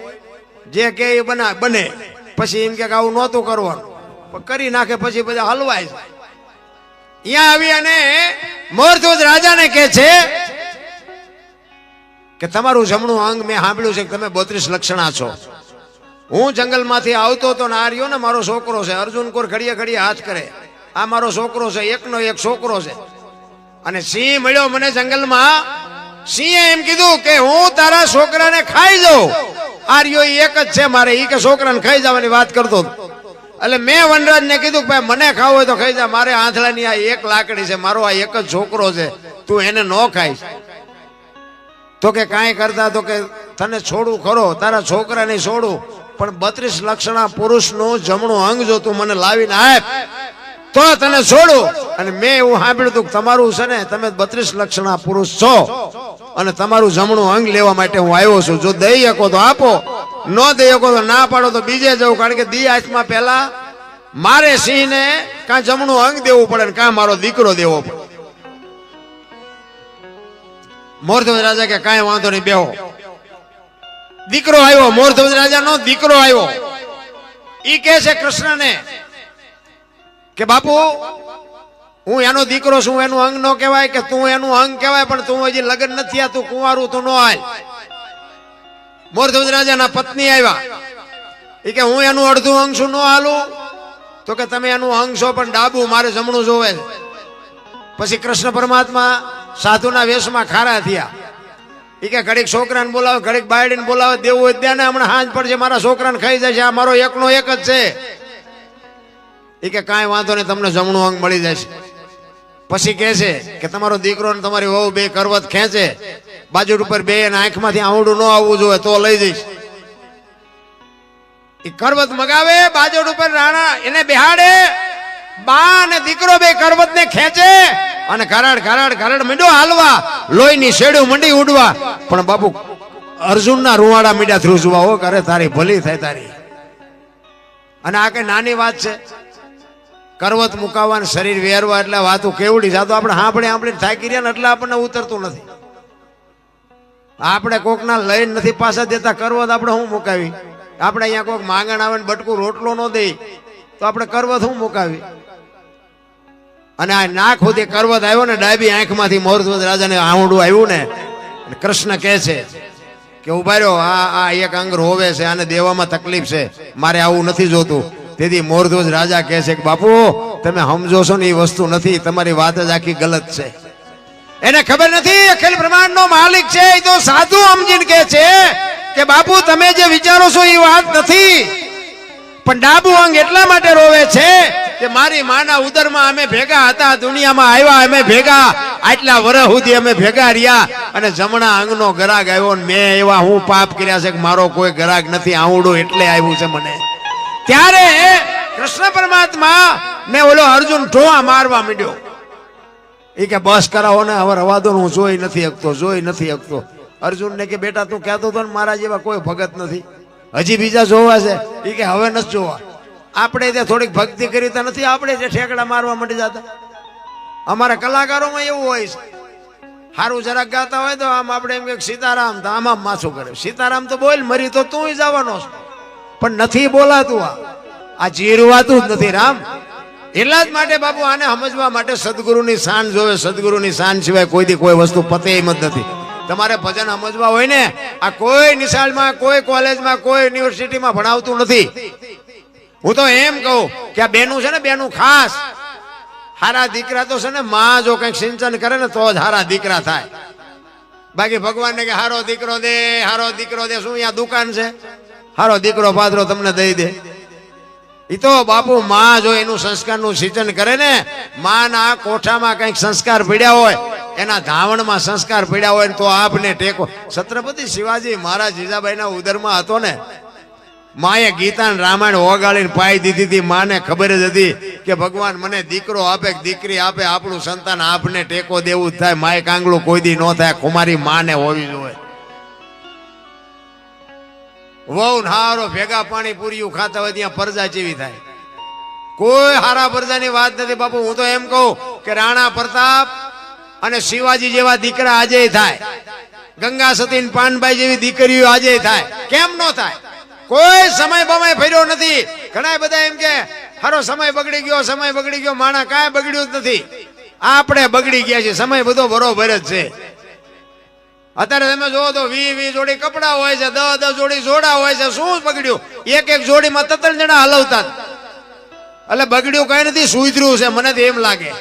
જે કે એ બને. પછી એમ કે આવું નહોતું કરવાનું, કરી નાખે પછી બધા હલવાય. અહીંયા આવી અને મોરધ્વજ રાજાને કહે છે કે તમારું જમણું અંગ મેં સાંભળ્યું છે કે તમે 32 લક્ષણા છો. હું જંગલમાંથી આવતો તો નાર્યો ને મારો છોકરો છે. અર્જુન કોર ઘડીએ ઘડીએ હાથ કરે, આ મારો છોકરો છે, એકનો એક છોકરો છે. અને સિંહ મળ્યો મને જંગલમાં. સિંહે એમ કીધું કે હું તારા છોકરાને ખાઈ જાઉં. આર્યો એક જ છે મારે, ઈ કે છોકરાને ખાઈ જવાની વાત કરતો. એટલે મેં વનરાજને કીધું કે ભાઈ મને ખાવું હોય તો ખાઈ જા, મારે આંધળાની આ એક લાકડી છે, મારો આ એક જ છોકરો છે, તું એને ન ખાઈશ. તો કે કાંઈ કરતા તો કે તને છોડું ખરો, તારા છોકરાને છોડું, પણ 32 લક્ષણા પુરુષનું જમણું અંગ જો તું મને લાવીને આપ તો તને છોડું. અને મેં એવું સાંભળ્યું હતું કે તમારું છે ને તમે 32 લક્ષણા પુરુષ છો અને તમારું જમણું અંગ લેવા માટે હું આવ્યો છું. જો દઈ શકો તો આપો, ન દઈ શકો તો ના પાડો તો બીજે જવું. કારણ કે દી હાથમાં પહેલા મારે સિંહને કાં જમણું અંગ દેવું પડે ને કાં મારો દીકરો દેવો પડે. મોરધ્વજ રાજા કે કાંઈ વાંધો નહીં, બેહો. દીકરો આવ્યો, મોરધ્વજ રાજાનો દીકરો આવ્યો. ઈ કહે છે કૃષ્ણને કે બાપુ હું એનો દીકરો છું, એનું અંગ નો કહેવાય કે તું એનું અંગ કહેવાય, પણ તું હજી લગ્ન નથી થયા, તું કુંવારું, તું નો હાલ. મોરધ્વજ રાજાના પત્ની આવ્યા. એ કે હું એનું અડધું અંગ છું, નો હાલું. તો કે તમે એનું અંગ છો પણ ડાબુ, મારે જમણું જોવે. પછી કૃષ્ણ પરમાત્મા સાધુના વેશમાં ખારા થયા. એ કે ઘડીક છોકરાને બોલાવે, ઘડીક બાયડીને બોલાવે, દેવું હોય ત્યાં ને હમણાં હાંજ પડશે, મારા છોકરાને ખાઈ જશે, આ મારો એકનો એક જ છે. એ કે કાંઈ વાંધો નહીં, તમને જમણું અંગ મળી જશે. પછી કહે છે કે તમારો દીકરો ને તમારી વહુ બે કરવત ખેંચે, બાજુ ઉપર બે આંખમાંથી આવડું ન આવવું જોઈએ તો લઈ જઈશ. એ કરવત મગાવે, બાજુ ઉપર રાણા એને બેહાડે, બા અને દીકરો બે કરવત ને ખેંચે અને ઘરાડ ઘરાડ ઘરાડ મીંડો હાલવા, લોહીની શેડું મંડી ઉડવા. પણ બાપુ અર્જુનના રૂવાડા મીડા ધ્રુજવા. હો કરે તારી ભલી થાય તારી. અને આ કઈ નાની વાત છે? કરવત મુકાવવા, શરીર વેરવા એટલે વાતું કેવડી જાતો આપણે સાંભળી થાકી રહ્યા ને એટલે આપણને ઉતરતું નથી. આપણે કોકના લઈને નથી પાછા દેતા, કરવત આપણે શું મુકાવી? આપણે અહીંયા કોઈક માંગણ આવે ને બટકું રોટલો ન દે તો આપણે કરવત શું મુકાવી? અને આ નાક સુધી કરવત આવ્યો ને, ડાબી આંખમાંથી મોરધ્વજ રાજાને આવડું આવ્યું ને, કૃષ્ણ કહે છે કે ઉભા રહ્યો, આ એક અંગ રોવે છે, આને દેવામાં તકલીફ છે, મારે આવું નથી જોતું. તેથી મોરધ્વજ રાજા કહે છે કે બાપુ તમે સમજો છો ને એ વસ્તુ નથી, તમારી વાત જ આખી ગલત છે. એને ખબર નથી અખિલ બ્રહ્માંડ નો માલિક છે. એ તો સાધુ સમજીને કહે છે કે બાપુ તમે જે વિચારો છો એ વાત નથી, પણ ડાબુ અંગ એટલા માટે રોવે છે કે મારી માના ઉદરમાં અમે ભેગા હતા, દુનિયામાં આવ્યા અમે ભેગા, આટલા વર્ષ સુધી અમે ભેગા રહ્યા, અને જમણા અંગનો ગરાગ આવ્યો ને મેં એવા હું પાપ કર્યા છે કે મારો કોઈ ગરાગ નથી, આવડું એટલે આવ્યું છે મને. ત્યારે કૃષ્ણ પરમાત્મા ને ઓલો અર્જુન ઢોળા મારવા માંડ્યો. એ કે બસ કરાવો ને, હવે રવા દો, હું જોઈ નથી શકતો, જોઈ નથી શકતો. અર્જુન ને કે બેટા તું કહેતો હતો ને મારા જેવા કોઈ ભગત નથી, હજી બીજા જોવા છે. એ કે હવે નથી જોવા. આપણે ત્યાં થોડીક ભક્તિ કરી તો નથી, આપણે જે ઠેકડા મારવા માંડી જતા. અમારા કલાકારોમાં એવું હોય છે, સારું જરાક ગાતા હોય તો આમ આપણે એમ કે સીતારામ, તો આમ માથું કરે. સીતારામ તો બોલ, મરી તો તું જવાનો છે, પણ નથી બોલાતું. આ જીરવાતું જ નથી રામ. એટલા જ માટે બાપુ આને સમજવા માટે સદગુરુની શાન જોવે. સદગુરુની શાન સિવાય કોઈથી કોઈ વસ્તુ પતે એમ જ નથી. તમારે ભજન સમજવા હોય ને, આ કોઈ નિશાળમાં, કોઈ કોલેજમાં, કોઈ યુનિવર્સિટીમાં ભણાવતું નથી. હું તો એમ કહું કે આ બેનું છે ને, બેનું ખાસ હારા દીકરા તો છે ને, માં જો કઈક સિંચન કરે ને તો જ હારા દીકરા થાય. બાકી ભગવાનને કે હારો દીકરો દે, હારો દીકરો દે, શું અહીંયા દુકાન છે? હારો દીકરો પાત્રો તમને દઈ દે. એ તો બાપુ માં જો એનું સંસ્કારનું સિંચન કરે ને, માના કોઠામાં કઈક સંસ્કાર પડ્યા હોય, એના ધાવણમાં સંસ્કાર પડ્યા હોય તો આપને ટેકો. છત્રપતિ શિવાજી મહારાજ જીજાબાઈના ઉદરમાં હતો ને, માએ ગીતા ને રામાયણ ઓગાળીને પાઈ દીધી હતી. માને ખબર જ હતી કે ભગવાન મને દીકરો આપે કે દીકરી આપે, આપણું સંતાન આપને ટેકો દેવું જ થાય. માએ કાંગલું કોઈ દી ન થાય, કુમારી માને હોવી જોઈએ. વહુ હારો ભેગા પાણી પૂરીયું ખાતા હોય ત્યાં પરજા જેવી થાય. કોઈ હારા પરજાની વાત નથી બાપુ. હું તો એમ કહું કે રાણા પ્રતાપ અને શિવાજી જેવા દીકરા આજે થાય, ગંગા સતી પાનબાઈ જેવી દીકરીઓ આજે થાય. કેમ નો થાય? કોઈ સમય બમય ફર્યો નથી. ઘણા બધા એમ કે હારો સમય બગડી ગયો, સમય બગડી ગયો. માણા કાંઈ બગડ્યું જ નથી, આપણે બગડી ગયા છે. સમય બધો બરોબર જ છે. અત્યારે તમે જોવો તો 20 જોડી કપડા હોય છે, 10 જોડી જોડા હોય છે. શું બગડ્યું? એક જોડીમાં 3 જણા હલવતા. એટલે બગડ્યું કઈ નથી, સુધર્યું છે. મને તો એમ લાગે.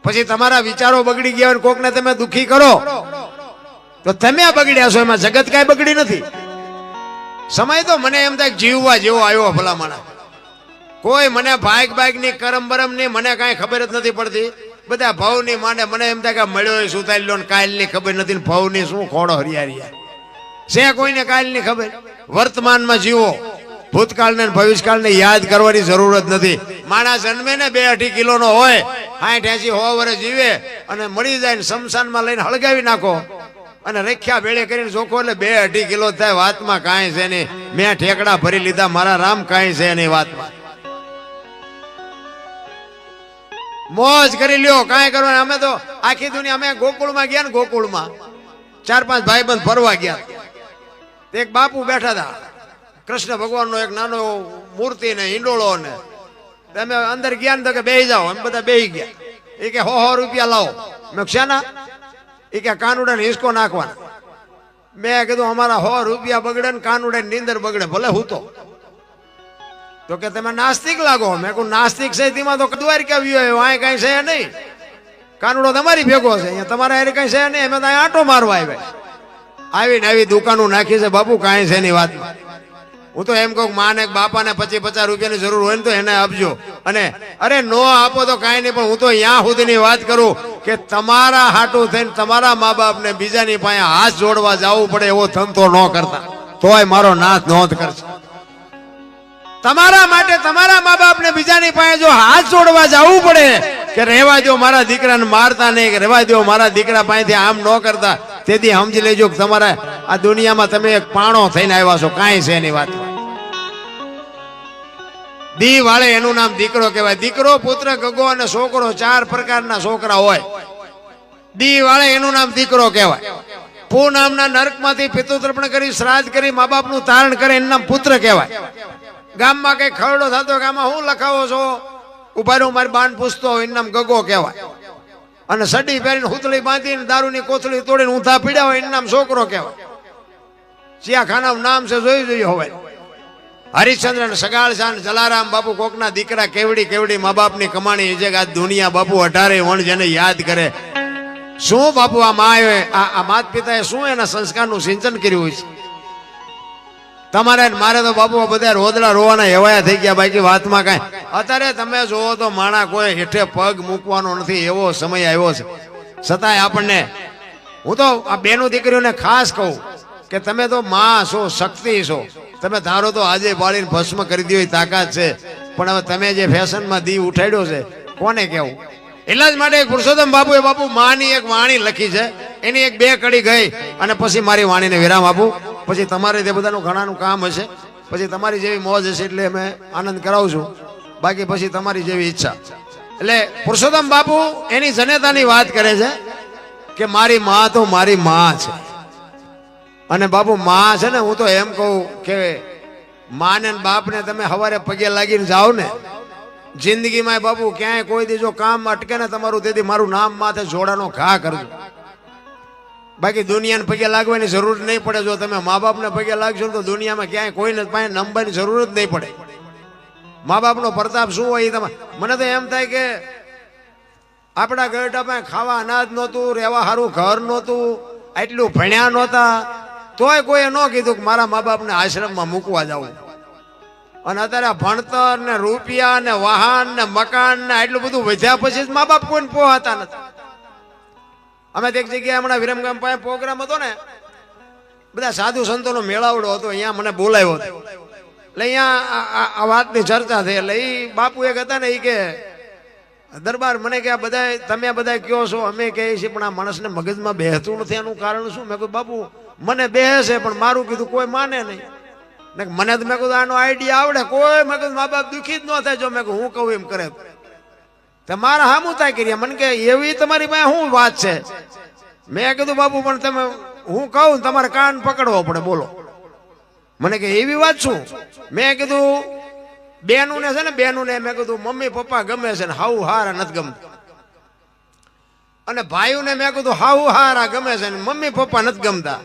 પછી તમારા વિચારો બગડી ગયા હોય, કોકને તમે દુખી કરો તો તમે બગડ્યા છો. એમાં જગત કઈ બગડી નથી. સમય તો મને એમ થાય જીવવા જેવો આવ્યો ભલામણા. કોઈ મને ભાગ ની કરમ બરમ ની મને કઈ ખબર જ નથી પડતી. બધા ભાવ ની માંડે. મને એમ થાય કે મળ્યો સુતાઈ લો, કાલ ની ખબર નથી, ભાવ ની શું ખોડો હરિયારિયા છે. કોઈને કાલ ની ખબર. વર્તમાનમાં જીવો. ભૂતકાળ ને ભવિષ્યકાળ ને યાદ કરવાની જરૂર જ નથી. માણસ જન્મે ને 2-2.5 કિલો નો હોય, 60-80 100 વર્ષ જીવે અને મળી જાય ને શમશાનમાં લઈને હળગાવી નાખો અને રેખ્યા ભેળે કરીને જોખો એટલે 2-2.5 કિલો થાય. વાતમાં કાંઈ છે નહીં. મેં ઠેકડા ભરી લીધા, મારા રામ કાંઈ છે નહીં વાતમાં. મોજ કરી લ્યો, કાંઈ કરવાનું. અમે તો આખી દુનિયા, અમે ગોકુળમાં ગયા ને, ગોકુળમાં 4-5 ભાઈબંધ ફરવા ગયા. એક બાપુ બેઠા હતા, કૃષ્ણ ભગવાનનો એક નાનો મૂર્તિ ને હિંડોળો ને. અમે અંદર ગયા ને તો કે બેહી જાઓ, અમે બધા બેહી ગયા. એ કે 100 રૂપિયા લાવો. મેં શાના? એ કે કાનુડા ને હિસકો નાખવાના. મેં કીધું અમારા 100 રૂપિયા બગડે ને કાનુડા ની નીંદર બગડે, ભલે હું તો કે તમે નાસ્તિક લાગો. મેં કહું નાસ્તિક છે તેમાં તો દ્વારકા આવ્યો, અહીં કઈ છે નહીં. કાનુડો તમારી ભેગો છે, અહીંયા તમારા હારે કઈ છે નહીં. અમે તો અહીંયા આંટો મારવા આવ્યા. આવીને આવી દુકાનો નાખી છે બાપુ, કાંઈ છે એની વાત. હું તો એમ કહું માને બાપાને 25-50 રૂપિયાની જરૂર હોય ને તો એને આપજો. અને અરે નો આપો તો કાંઈ નહીં, પણ હું તો અહીંયા સુધીની વાત કરું કે તમારા હાટું થઈને તમારા મા બાપને બીજાની પાસે હાથ જોડવા જવું પડે એવો ધંધો ન કરતા, તોય મારો નાથ નોંધ કરશે. તમારા માટે તમારા મા બાપને બીજાની પાસે જો હાથ જોડવા જવું પડે કે રહેવા દો મારા દીકરાને મારતા નહીં, કે રહેવા દો મારા દીકરા પાસેથી આમ ન કરતા, તેથી સમજી લેજો કે તમારા આ દુનિયામાં તમે એક પાણો થઈને આવ્યા છો, કાંઈ છે એની વાત. દી વાળે એનું નામ દીકરો કહેવાય. દીકરો, પુત્ર, ગગો અને છોકરો, 4 પ્રકારના છોકરા હોય. દી વાળે એનું નામ દીકરો કહેવાય. પૂ નામના નરકમાંથી પિતૃતર્પણ કરી શ્રાદ્ધ કરી મા બાપનું તારણ કરે એનું નામ પુત્ર કહેવાય. ગામમાં કઈ ખરડો થતો કે આમાં હું લખાવો છો, ઉભા રહું મારી બાન પૂછતો હોય એનું નામ ગગો કહેવાય. અને સડી પહેરીને હુતળી બાંધીને દારૂની કોથળી તોડીને ઊંધા પીડ્યા હોય એનું નામ છોકરો કહેવાય. ચિયાખાનાનું નામ છે, જોઈ જોયું હવે. હરિશ્ચંદ્ર સગાળ શાન જલારામ બાપુ કોકના દીકરા, કેવડી કેવડી મા બાપની કમાણી છે કે આ દુનિયા બાપુ 18 વણ જેને યાદ કરે. શું બાપુ આ માએ આ માત પિતાએ શું એના સંસ્કારનું સિંચન કર્યું છે. તમારે મારે તો બાપુ બધા રોદડા રોવાના એવાયા થઈ ગયા, બાકી વાતમાં કાંઈ. અત્યારે તમે જોવો તો માણા કોઈ હેઠે પગ મૂકવાનો નથી એવો સમય આવ્યો છે. છતાંય આપણને, હું તો આ બેનો દીકરીઓને ખાસ કહું કે તમે તો માં છો, શક્તિ છો. તમે ધારો તો આજે બાળીને ભસ્મ કરી દો તાકાત છે, પણ હવે તમે જે ફેશનમાં દી ઉઠાડ્યો છે કોને કેવું. એટલા જ માટે પુરુષોત્તમ બાપુએ બાપુ માની એક વાણી લખી છે, એની 1-2 કડી ગઈ અને પછી મારી વાણીને વિરામ આપું. પછી તમારે તે બધાનું ઘણાનું કામ હશે, પછી તમારી જેવી મોજ હશે એટલે અમે આનંદ કરાવશું, બાકી પછી તમારી જેવી ઈચ્છા. એટલે પુરુષોત્તમ બાપુ એની જનેતાની વાત કરે છે કે મારી માં તો મારી માં છે. અને બાપુ માં છે ને, હું તો એમ કહું કે માને બાપને તમે સવારે પગે લાગીને જાઓ ને, જિંદગીમાં બાપુ ક્યાંય કોઈ દી જો કામ અટકે ને તમારું, તેથી મારું નામ માથે જોડાનો ઘા કરજો. બાકી દુનિયાને પગે લાગવાની જરૂર નહીં પડે. જો તમે મા બાપને પગે લાગશો તો દુનિયામાં ક્યાંય કોઈને પાસે નંબરની જરૂર જ નહીં પડે. મા બાપનો પ્રતાપ શું હોય એ મને તો એમ થાય કે આપણા ગરડા પાસે ખાવા અનાજ નહોતું, રહેવા સારું ઘર નહોતું, એટલું ભણ્યા નહોતા, તોય કોઈએ ન કીધું કે મારા મા બાપને આશ્રમમાં મૂકવા જવું. અને અત્યારે ભણતર ને રૂપિયા ને વાહન ને મકાન ને એટલું બધું વધ્યા પછી મા બાપ કોઈને પોહાતા નથી. અમે એક જગ્યાએ હમણાં વિરમગામ પાસે પ્રોગ્રામ હતો ને, બધા સાધુ સંતોનો મેળાવડો હતો, અહીંયા મને બોલાવ્યો હતો. એટલે અહીંયા આ વાતની ચર્ચા થઈ. એટલે એ બાપુ એક હતા ને, એ કે દરબાર મને કે આ બધા તમે બધા કયો છો, અમે કહીએ છીએ પણ આ માણસને મગજમાં બેહતું નથી, એનું કારણ શું? મેં કહ્યું બાપુ મને બેસે પણ મારું કીધું કોઈ માને નહીં. મને તો મેં કીધું આનો આઈડિયા આવડે, કોઈ મેં કીધું મા બાપ દુઃખી જ ન થાય જો મેં હું કહું એમ કરે. તમારા હામું થાય કર્યા. મને કે એવી તમારી પાસે શું વાત છે? મેં કીધું બાપુ પણ તમે હું કહું તમારે કાન પકડવો પડે, બોલો. મને કે એવી વાત શું? મેં કીધું બેનું ને છે ને, બેનું ને મેં કીધું મમ્મી પપ્પા ગમે છે ને હાઉ હારા નથી ગમતા. અને ભાઈઓને મેં કીધું હાઉ હારા ગમે છે ને મમ્મી પપ્પા નથી ગમતા.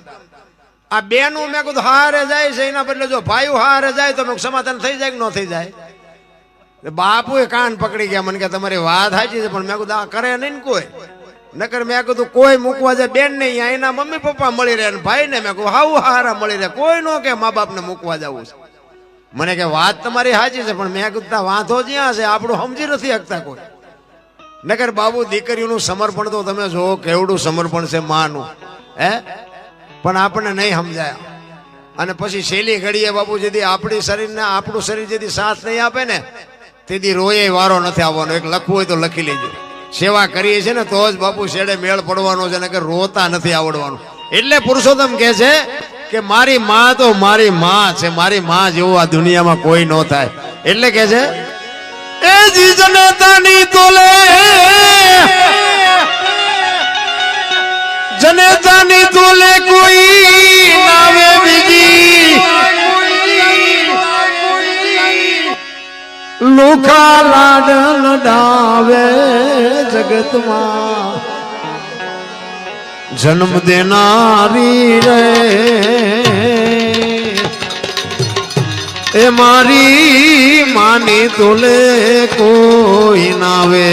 આ બેનું મેં કીધું હારે જાય છે, એના બદલે જો ભાઈઓ હારે જાય તો સમાધાન થઈ જાય કે ન થઈ જાય? બાપુએ કાન પકડી ગયા. મને કે તમારી વાત સાચી છે, પણ મેં કીધું આ કરે નહીં ને કોઈ. નકર મેં કીધું કોઈ મૂકવા જાય બેન નહીં, એના મમ્મી પપ્પા મળી રહે ને ભાઈ ને મેં કહું હાઉ હારા મળી રહે, કોઈ નો કે મા બાપ ને મૂકવા જવું છે. મને કે વાત તમારી સાચી છે, પણ મેં કીધું વાંધો જ્યાં છે આપણું સમજી નથી શકતા કોઈ. નકર બાબુ દીકરીઓનું સમર્પણ તો તમે જો કેવડું સમર્પણ છે માનું, હે, પણ આપણને નહીં સમજાય. અને પછી છેલ્લી ઘડીએ બાપુ જેથી આપણી શરીરને આપણું શરીર જેથી સાથ નહીં આપે ને તેથી રોયે વારો નથી આવવાનો. એક લખવું હોય તો લખી લેજો. સેવા કરીએ છીએ ને તો જ બાપુ છેડે મેળ પડવાનો છે, નકર રોતા નથી આવડવાનું. એટલે પુરુષોત્તમ કહે છે કે મારી માં તો મારી માં છે, મારી માં જેવું આ દુનિયામાં કોઈ ન થાય. એટલે કહે છે એ જી જનેતાની તોલે જનેતાની તોલે કોઈ નાવે બીજી લુખા લાડન ડાવે જગતમાં જન્મ દેનારી રે એ મારી માની તોલે કોઈ નાવે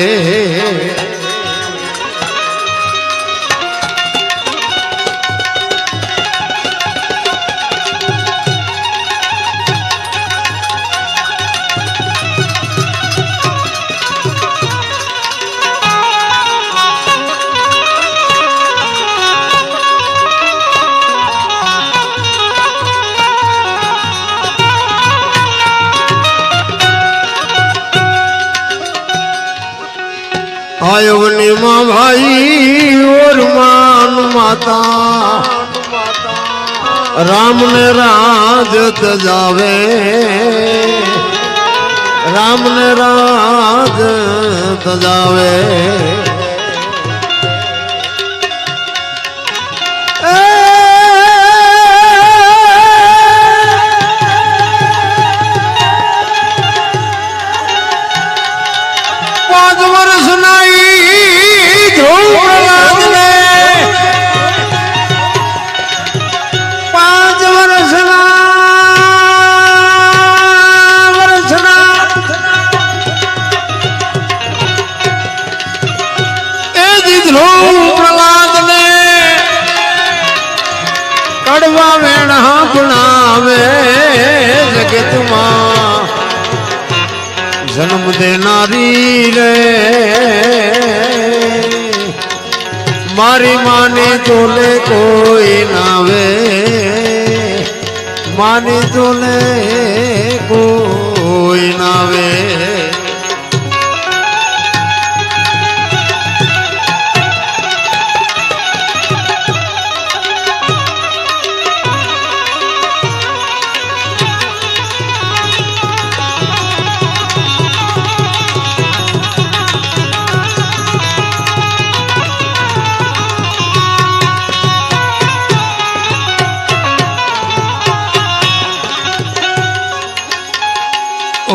आयोनी माँ भाई और मान माता राम ने राज तजावे राम ने राज तजावे कड़वा वेणा बनावे जगत मां जन्म देनारी रे मारी मानी तोले कोई नावे मानी तोले कोई नावे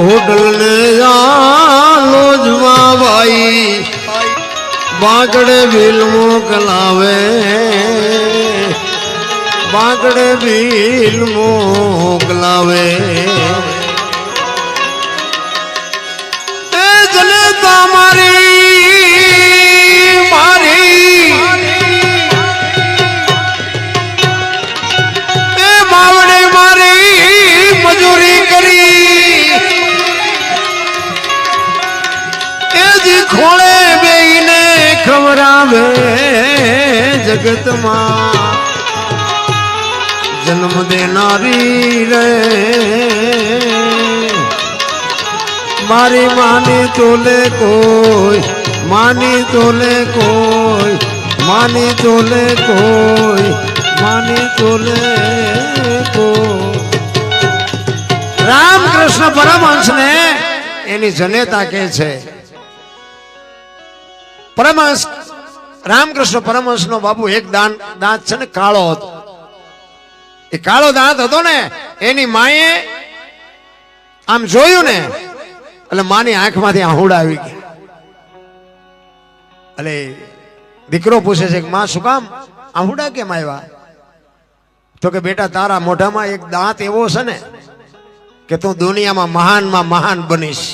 होटल ने लोजवा भाई बांकड़े भील मोकलावे बांकड़े भील मोकलावे जनेता मारी मारी बावड़े मारी मजूरी करी खोले बेने खबरावे जगत मां जन्म देनारी रे मारी मानी तोले कोई मानी तोले कोई मानी तोले कोई मानी तोले कोई रामकृष्ण परमहंस ने एनी जनेता के छे परमहंस रामकृष्ण परमहंस नो बाबू एक दांत छे ने काळो हतो ए काळो दांत हतो ने एनी माए आम जोयुं ने એટલે માની આંખમાંથી આહુડા આવી ગયા એટલે દીકરો પૂછે છે કે માં શું કામ આહુડા કેમ આવ્યા તો કે બેટા તારા મોઢામાં એક દાંત એવો છે ને કે તું દુનિયામાં મહાન બનીશ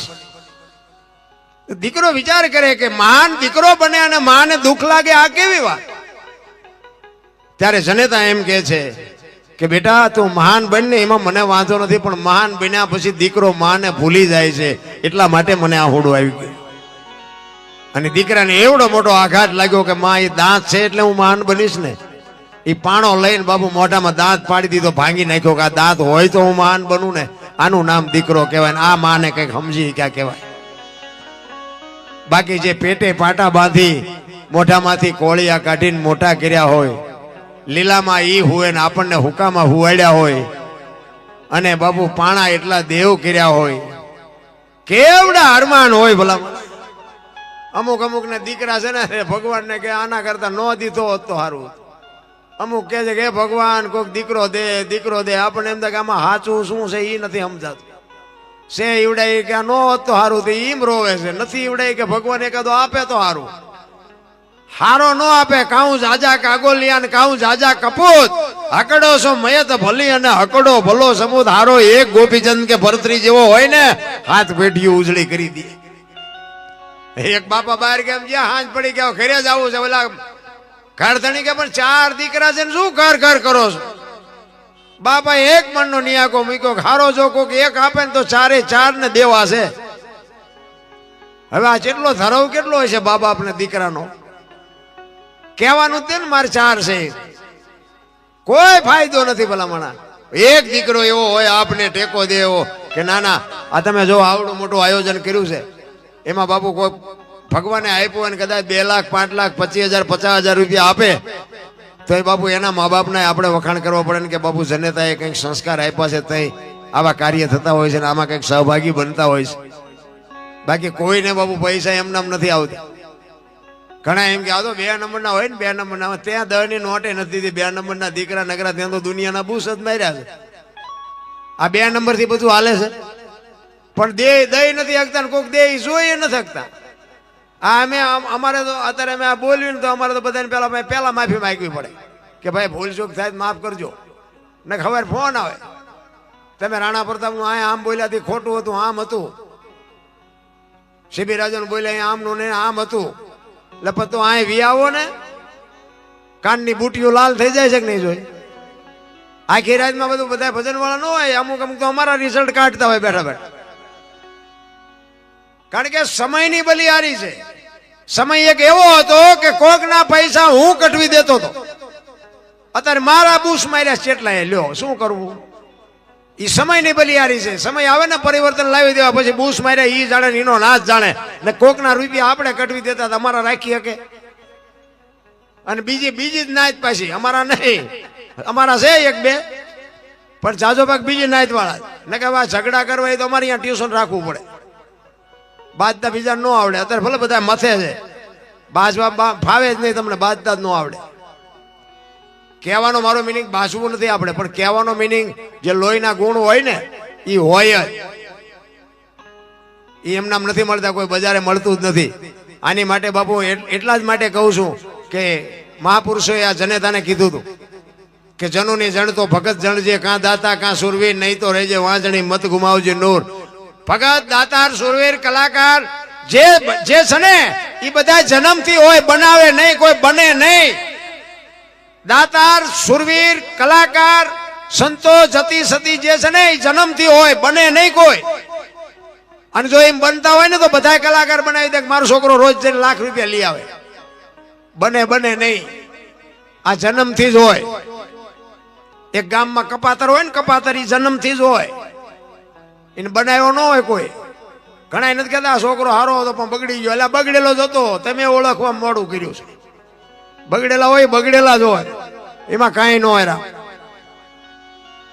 દીકરો વિચાર કરે કે મહાન દીકરો બને અને માને દુઃખ લાગે આ કેવી વાત ત્યારે જનેતા એમ કહે છે કે બેટા તું મહાન બનને એમાં મને વાંધો નથી પણ મહાન બન્યા પછી દીકરો માને ભૂલી જાય છે એટલા માટે મને આ હોડું આવી ગયું અને દીકરાને એવડો મોટો આઘાત લાગ્યો કે માં એ દાંત છે એટલે હું મહાન બનીશ ને એ પાણો લઈને બાબુ મોઢામાં દાંત પાડી દીધો ભાંગી નાખ્યો કે આ દાંત હોય તો હું મહાન બનું ને આનું નામ દીકરો કહેવાય ને આ માને કંઈક સમજી ક્યાં કહેવાય બાકી જે પેટે પાટા બાંધી મોઢામાંથી કોળિયા કાઢીને મોટા કર્યા હોય લીલામાં ઈ હુએ ને આપણને હુકામાં હુવાડ્યા હોય અને બાબુ પાણા એટલા દેવ કર્યા હોય કેવડા અરમાન હોય ભલા. અમુક અમુક ને દીકરા છે ને ભગવાન ને કે આના કરતા નો દીધો હોત તો સારું. અમુક કે છે કે ભગવાન કોઈક દીકરો દે આપણને એમ થાય કે આમાં સાચું શું છે એ નથી સમજાતું. છે ઈવડાય કે નો હોત તો સારું તો ઈમ રોવે છે. નથી ઈવડાય કે ભગવાન એકાદો આપે તો સારું. હારો નો આપે કાઉ જાજા કાગોલિયા ને કાઉ જાજા કપૂત હકડો છો મયત ભલી અને હકડો ભલો સમૂત. હારો એક ગોપીચંદ કે ભરતરી જેવો હોય ને હાથ પેઢીઓ ઉજળી કરી દે. એક બાપા બહાર કેમ ગયા હાથ પડી ગયા ઘરે જ આવું છે ઓલા ઘર ધણી કે પણ 4 દીકરા છે ને શું ઘર કરો છો. બાપા એક મનનો નિયાકો મૂક્યો હારો જો કોક એક આપે ને તો 4 ને દેવા છે. હવે આ કેટલો ધરાવ કેટલો હોય છે બા બાપ ને દીકરાનો. કહેવાનું તે ને મારે 4 છે કોઈ ફાયદો નથી ભલામણા. એક દીકરો એવો હોય આપને ટેકો દે એવો કે ના ના આ તમે જો આવડું મોટું આયોજન કર્યું છે એમાં બાપુ કોઈ ભગવાને આપ્યું હોય ને કદાચ 2 લાખ 5 લાખ 25,000 50,000 રૂપિયા આપે તો એ બાપુ એના મા બાપને આપણે વખાણ કરવા પડે ને કે બાપુ જનેતાએ કંઈક સંસ્કાર આપ્યા છે તઈ આવા કાર્ય થતા હોય છે ને આમાં કંઈક સહભાગી બનતા હોય છે. બાકી કોઈને બાપુ પૈસા એમ નામ નથી આવતા. ઘણા એમ કે આ તો 2 નંબરના હોય ને 2 નંબરના ત્યાં 10 ની નોટે નથી દીધી. 2 નંબરના દીકરા નગરા ત્યાં તો દુનિયાના બુસ જ માર્યા છે. આ 2 નંબર થી બધું હાલે છે પણ દઈ નથી શકતા ને કોઈક દે જોઈ નથી શકતા. આ અમે અમારે તો અત્યારે અમે આ બોલ્યું ને તો અમારે તો બધાને પહેલા માફી માંગવી પડે કે ભાઈ ભૂલ ચૂક થાય માફ કરજો ને ખબર ફોન આવે તમે રાણા પ્રતાપનું આ આમ બોલ્યાથી ખોટું હતું આમ હતું. શિબિરાજન બોલ્યા આમનું ને આમ હતું એટલે તો આ વી આવો ને કાનની બુટીઓ લાલ થઈ જાય છે કે નહીં જોઈ. આખી રાતમાં બધું બધા ભજન વાળા ન હોય અમુક અમુક તો અમારા રિઝલ્ટ કાઢતા હોય બેઠા બેઠા. કારણ કે સમયની બલિહારી છે. સમય એક એવો હતો કે કોકના પૈસા હું કટવી દેતો હતો. અત્યારે મારા બુશ માર્યા કેટલાય લ્યો શું કરવું. એ સમયની બલિહારી છે. સમય આવે ને પરિવર્તન લાવી દેવા પછી બુશ માર્યા ઈ જાણે એનો નાચ જાણે ને કોકના રૂપિયા આપણે કટવી દેતા અમારા રાખી શકે. અને બીજી જ નાચ પાછી અમારા નહીં. અમારા છે 1-2 પણ જાજો ભાગ બીજી નાચ વાળા ને કે ઝઘડા કરવા એ તો અમારે અહીંયા ટ્યુશન રાખવું પડે. બાજતા બીજા નો આવડે. અત્યારે ભલે બધા મથે છે બાજવા ફાવે જ નહીં તમને બાજતા જ નો આવડે. કહેવાનો મારો મિનિંગ બાજવું નથી આપણે પણ કહેવાનો મિનિંગ જે લોહીના ગુણ હોય ને એ હોય જ. એ એમનામ નથી મળતા કોઈ બજારે મળતું જ નથી. આની માટે બાપુ એટલા જ માટે કહું છું કે મહાપુરુષોએ આ જનેતાને કીધું હતું કે જનુની જણ તો ભગત જણજે કાં દાતા કાં સુરવીર નહીં તો રહેજે વાંજણી મત ગુમાવજે નૂર. ભગત દાતાર સુરવીર કલાકાર જે છે ને એ બધા જન્મથી હોય બનાવે નહીં કોઈ બને નહીં. દાતાર સુરવીર કલાકાર સંતો જતી સતી જે છે ને એ જન્મથી હોય બને નહીં કોઈ. અને જો એમ બનતા હોય ને તો બધા કલાકાર બનાવી દે મારો છોકરો રોજ જઈને લાખ રૂપિયા લઈ આવે. બને નહીં. આ જન્મથી જ હોય. એક ગામમાં કપાતર હોય ને કપાતર એ જન્મથી જ હોય એને બનાવ્યો ન હોય કોઈ. ઘણા નથી કહેતા છોકરો હારો હતો પણ બગડી ગયો એટલે બગડેલો જ હતો તમે ઓળખવા મોડું કર્યું છે. બગડેલા હોય બગડેલા જ હોય એમાં કાંઈ ન હોય.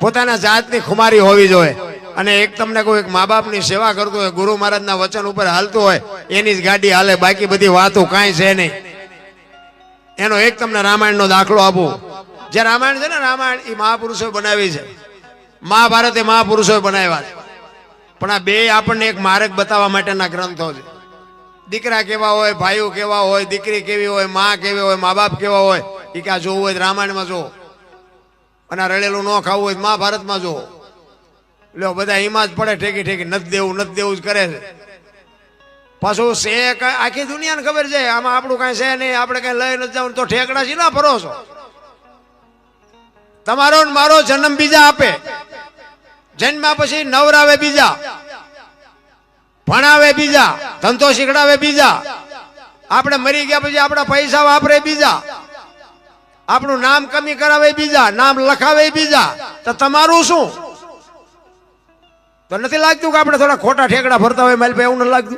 પોતાના જાતની ખુમારી હોવી જોઈએ. અને એક તમને કોઈ મા બાપની સેવા કરતો હોય ગુરુ મહારાજના વચન ઉપર હાલતું હોય એની જ ગાડી હાલે બાકી બધી વાતો કાંઈ છે નહીં. એનો એક તમને રામાયણનો દાખલો આપું. જે રામાયણ છે ને રામાયણ એ મહાપુરુષો બનાવી છે. મહાભારત એ મહાપુરુષો બનાવ્યા છે. પણ આ બે આપણને એક માર્ગ બતાવવા માટેના ગ્રંથો છે. દીકરા કેવા હોય ભાઈઓ કેવા હોય દીકરી કેવી હોય માં કેવી હોય મા બાપ કેવા હોય એ ક્યાં જોવું હોય રામાયણમાં જો. અને રળેલું ન ખાવું હોય મહાભારતમાં જો. લો બધા એમાં જ પડે ઠેકી નથી દેવું જ કરે છે. પાછું છે આખી દુનિયાને ખબર છે આમાં આપણું કાંઈ છે નહીં આપણે કઈ લઈ નથી જવું તો ઠેકડા છે ના ફરો છો. તમારો મારો જન્મ બીજા આપે. જન્મ્યા પછી નવરાવે બીજા ભણાવે બીજા ધંધો શીખડાવે બીજા. આપણે મરી ગયા પછી આપણા પૈસા વાપરે બીજા. આપણું નામ કમી કરાવે બીજા નામ લખાવે બીજા. તો તમારું શું? તો નથી લાગતું કે આપણે થોડા ખોટા ઠેકડા ફરતા હોય મારી પાસે એવું નથી લાગતું?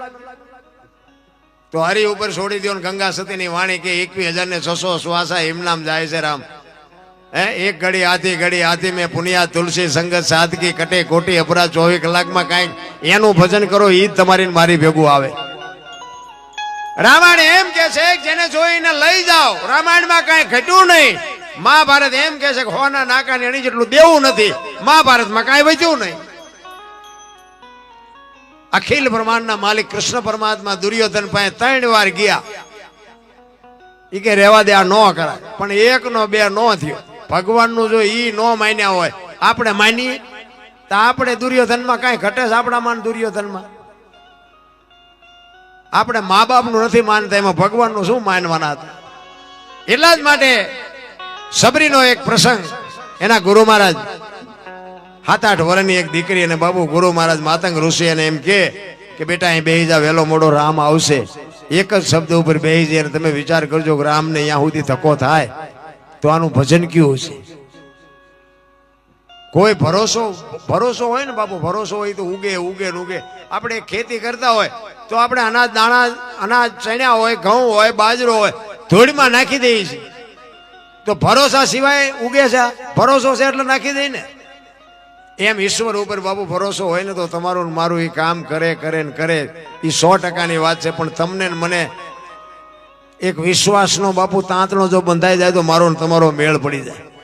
તો હરી ઉપર છોડી દો. ગંગા સતીની વાણી કે 21,600 શ્વાસા એમ નામ જાય છે રામ. હે એક ઘડી હાથી મેં પુનિયા તુલસી સંગત સાદગી કટે કોટી અપરા 24 કલાકમાં કાંઈક એનું ભજન કરો ઈ જ તમારી મારી ભેગું આવે. રામાયણ એમ કે છે જેને જોઈને લઈ જાઓ. રામાયણમાં કાંઈ ઘટ્યું નહીં. મહાભારત એમ કે છે કે હોના નાકા એની જેટલું દેવું નથી. મહાભારતમાં કાંઈ વધ્યું નહીં. અખિલ બ્રહ્માંડના માલિક કૃષ્ણ પરમાત્મા દુર્યોધન પાસે 3 વાર ગયા. ઈ કે રહેવા દે, આ નો કરાય. પણ 1 નો 2 નો થયો. ભગવાનનું જો ઈ નો માન્યા હોય આપણે માનીએ તો આપણે દુર્યોધનમાં કાંઈ ઘટે છે આપણામાં? દુર્યોધનમાં આપણે મા બાપનું નથી માનતા, એમાં ભગવાનનું શું માનવાના હતા? એટલા જ માટે સબરીનો એક પ્રસંગ, એના ગુરુ મહારાજ 7-8 વર્ષની એક દીકરી અને બાબુ ગુરુ મહારાજ માતંગ ઋષિ એને એમ કે બેટા અહીં બેહી જા, વહેલો મોડો રામ આવશે. એક જ શબ્દ ઉપર બેહી જાય. તમે વિચાર કરજો કે રામને અહીંયા સુધી ધક્કો થાય તો આનું ભજન કયું છે? કોઈ ભરોસો હોય ને બાપુ, ભરોસો હોય તો ઉગે ઉગે ને ઉગે. આપણે ખેતી કરતા હોય તો આપણે અનાજ ચણ્યા હોય, ઘઉં હોય, બાજરો હોય, ધૂળમાં નાખી દઈએ છીએ. તો ભરોસા સિવાય ઉગે છે? ભરોસો છે એટલે નાખી દઈ ને. એમ ઈશ્વર ઉપર બાપુ ભરોસો હોય ને તો તમારું મારું એ કામ કરે ને કરે. એ 100%ની વાત છે. પણ તમને ને મને એક વિશ્વાસનો બાપુ તાંતણો જો બંધાઈ જાય તો મારો ને તમારો મેળ પડી જાય.